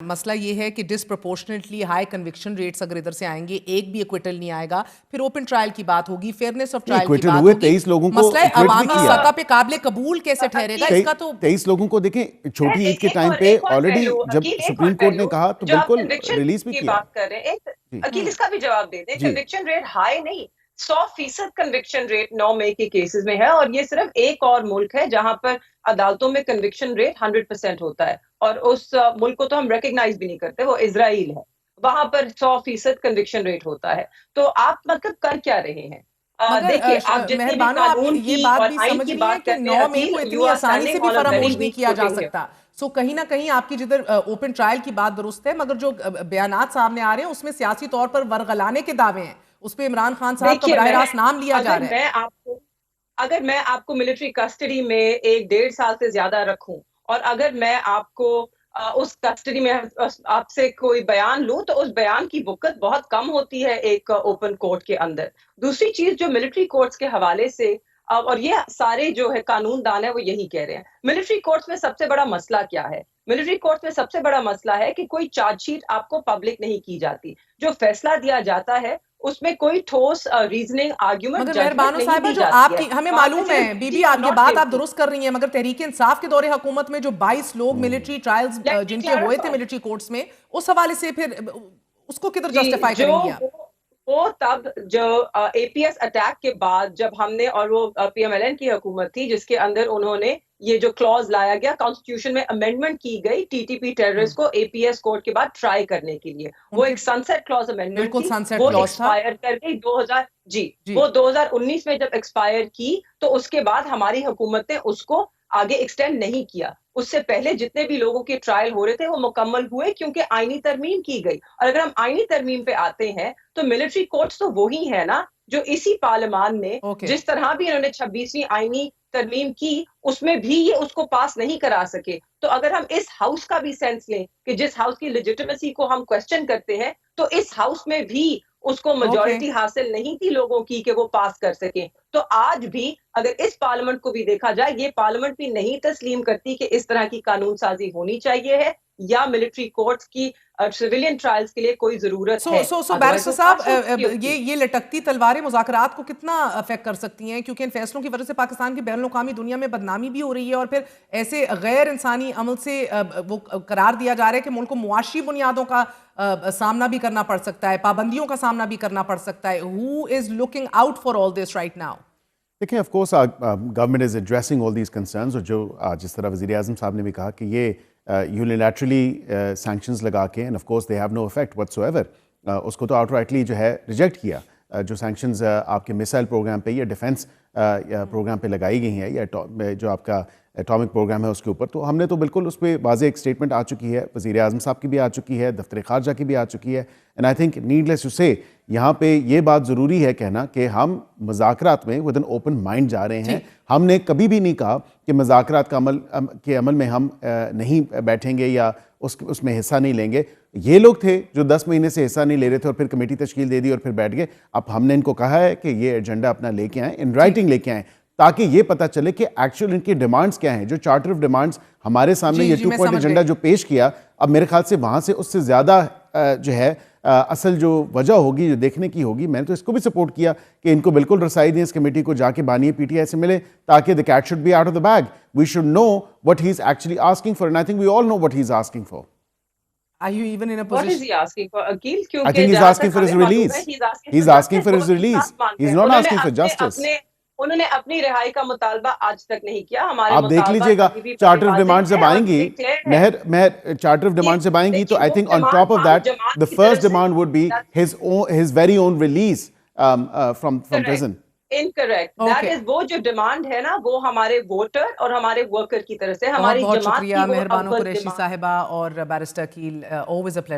مسئلہ یہ ہے کہ ڈسپروپورشنیٹلی ہائی کنوکشن ریٹس اگر ادھر سے آئیں گے، ایک بھی ایکویٹل نہیں آئے گا، پھر اوپن ٹرائل کی بات ہوگی، فیئرنیس آف ٹرائل کی بات ہوگی، 23 لوگوں کو مسئلہ عوامی سطح پہ قابل قبول کیسے ٹھہرے گا، اس کا تو 23 لوگوں کو دیکھیں چھوٹی عید کے ٹائم پہ آلریڈی جب سپریم کورٹ نے کہا تو بالکل ریلیز بھی کیا۔ بات کر رہے ہیں عقیل، اس کا بھی جواب دے دیں۔ کنوکشن ریٹ ہائی نہیں، 100% کنوکشن ریٹ 9 مئی کے کیسز میں ہے، اور یہ صرف ایک اور ملک ہے جہاں پر عدالتوں میں کنوکشن ریٹ 100% ہوتا ہے، اور اس ملک کو تو ہم ریکگنائز بھی نہیں کرتے، وہ اسرائیل ہے، وہاں پر 100% کنوکشن ریٹ ہوتا ہے۔ تو آپ مطلب کر کیا رہے ہیں؟ دیکھیے، آپ جتنے بھی قانون یہ کی بات اور بھی آئین سمجھ کی رہی ہیں بات کہ کرتے ہیں 9 مئی کو اتنی آسانی سے بھی فراموش نہیں کیا جا سکتا، سو کہیں نہ کہیں آپ کی جدھر اوپن ٹرائل کی بات درست ہے، مگر جو بیانات سامنے آ رہے ہیں اس میں سیاسی طور پر ورغلانے کے دعوے ہیں، اس پہ عمران خان صاحب کا براہ راست نام لیا جا رہا ہے۔ اگر میں آپ کو ملٹری کسٹڈی میں 1-1.5 سال سے زیادہ رکھوں، اور اگر میں آپ کو اس کسٹڈی میں آپ سے کوئی بیان لوں، تو اس بیان کی وقت بہت کم ہوتی ہے ایک اوپن کورٹ کے اندر۔ دوسری چیز جو ملٹری کورٹس کے حوالے سے، اور یہ سارے جو ہے قانون دان ہے وہ یہی کہہ رہے ہیں، ملٹری کورٹس میں سب سے بڑا مسئلہ کیا ہے؟ ملٹری کورٹس میں سب سے بڑا مسئلہ ہے کہ کوئی چارج شیٹ آپ کو پبلک نہیں کی جاتی، جو فیصلہ دیا جاتا ہے اس میں کوئی ٹھوس ریزننگ آرگیومنٹ مگر ججمنٹ مہربانو نہیں صاحبہ دی جو جاتی آپ ہے۔ کی ہمیں معلوم ہے بی بی آپ یہ بات آپ درست کر رہی ہیں، مگر تحریک انصاف کے دور حکومت میں جو 22 لوگ ملٹری ٹرائلز جن کے ہوئے تھے ملٹری کورٹس میں، اس حوالے سے پھر اس کو کدھر جسٹیفائی کریں گی آپ؟ وہ تب جو اے پی ایس اٹیک کے بعد جب ہم نے، اور وہ پی ایم ایل این کی حکومت تھی جس کے اندر انہوں نے یہ جو کلوز لایا گیا، کانسٹیٹیوشن میں امینڈمنٹ کی گئی ٹی ٹی پی ٹیررسٹ کو اے پی ایس کورٹ کے بعد ٹرائی کرنے کے لیے، وہ ایک سنسیٹ کلوز امینڈمنٹ تھی، وہ ایکسپائر کر گئی 2019 میں جب ایکسپائر کی تو اس کے بعد ہماری حکومت نے اس کو آگے ایکسٹینڈ نہیں کیا۔ اس سے پہلے جتنے بھی لوگوں کے ٹرائل ہو رہے تھے وہ مکمل ہوئے کیونکہ آئینی ترمیم کی گئی، اور اگر ہم آئینی ترمیم پہ آتے ہیں تو ملٹری کورٹس تو وہی ہے نا جو اسی پارلیمان نے جس طرح بھی انہوں نے 26ویں آئینی ترمیم کی، اس میں بھی یہ اس کو پاس نہیں کرا سکے۔ تو اگر ہم اس ہاؤس کا بھی سینس لیں کہ جس ہاؤس کی لیجیٹمیسی کو ہم کوسچن کرتے ہیں، تو اس ہاؤس میں بھی اس کو میجورٹی حاصل نہیں تھی لوگوں کی کہ وہ پاس کر سکیں۔ تو آج بھی اگر اس پارلیمنٹ کو بھی دیکھا جائے، یہ پارلیمنٹ بھی نہیں تسلیم کرتی کہ اس طرح کی قانون سازی ہونی چاہیے ہے، یا ملٹری کورٹس کی سیویلین ٹرائلز کے لیے کوئی ضرورت ہے۔ سو بیرسٹر صاحب، یہ لٹکتی تلواریں مذاکرات کو کتنا افیکٹ کر سکتی ہیں؟ کیونکہ ان فیصلوں کی وجہ سے پاکستان کی بین الاقوامی دنیا میں بدنامی بھی ہو رہی ہے، اور پھر ایسے غیر انسانی عمل سے وہ قرار دیا جا رہا ہے کہ ملک کو معاشی بنیادوں کا سامنا بھی کرنا پڑ سکتا ہے، پابندیوں کا سامنا بھی کرنا پڑ سکتا ہے۔ Who is looking out for all this right now؟ دیکھیں of course government is addressing all these concerns, اور جو جس طرح وزیر اعظم صاحب نے بھی کہا کہ یہ یونیلیٹرلی سینکشنز لگا کے، and of course they have no effect whatsoever ایور، اس کو تو آؤٹ رائٹلی جو ہے ریجیکٹ کیا۔ جو سینکشنز آپ کے میسائل پروگرام پہ یا ڈیفنس پروگرام پہ لگائی گئی ہیں، یا جو آپ کا ایٹامک پروگرام ہے اس کے اوپر، تو ہم نے تو بالکل اس پہ واضح ایک اسٹیٹمنٹ آ چکی ہے، وزیر اعظم صاحب کی بھی آ چکی ہے، دفتر خارجہ کی بھی آ چکی ہے، اینڈ آئی تھنک نیڈلیس ٹو سے یہاں پہ یہ بات ضروری ہے کہنا کہ ہم مذاکرات میں ود این اوپن مائنڈ جا رہے ہیں۔ ہم نے کبھی بھی نہیں کہا کہ مذاکرات کے عمل میں ہم نہیں بیٹھیں گے یا اس میں حصہ نہیں لیں گے۔ یہ لوگ تھے جو 10 مہینے سے حصہ نہیں لے رہے تھے اور پھر کمیٹی تشکیل دے دی اور پھر بیٹھ گئے۔ اب ہم نے ان کو کہا ہے کہ یہ ایجنڈا اپنا لے کے آئیں، ان رائٹنگ لے کے آئیں، تاکہ یہ پتہ چلے کہ ایکچوئل ان کی ڈیمانڈز کیا ہیں۔ جو چارٹر آف ڈیمانڈز ہمارے سامنے یہ 2 پوائنٹ ایجنڈا جو پیش کیا، اب میرے خیال سے وہاں سے اس سے زیادہ جو ہے اصل جو وجہ ہوگی، جو دیکھنے کی ہوگی، میں نے تو اس کو بھی سپورٹ کیا کہ ان کو بالکل رسائی دیں اس کمیٹی کو، جا کے بانی پی ٹی آئی سے ملے، تاکہ the cat should be out of the bag. We should know what he's actually asking for, and I think we all know what he's asking for. Are you even in a position? What is he asking for, Akil? I think he's asking for his release. He's asking for his release. He's not asking for justice. انہوں نے اپنی رہائی کا مطالبہ آج تک نہیں کیا۔ ہمارے آپ دیکھ لیجئے گا چارٹر آف ڈیمانڈ جب آئیں گی، مہر چارٹر آف ڈیمانڈ جب آئیں گی تو I think on top of that the first demand would be his very own release from prison. Incorrect. That is وہ جو ڈیمانڈ ہے نا، وہ ہمارے ووٹر اور ہمارے ورکر کی طرف سے، ہماری بہت جماعت شکریہ مہربانو قریشی صاحبہ اور barrister Aqeel, always a pleasure.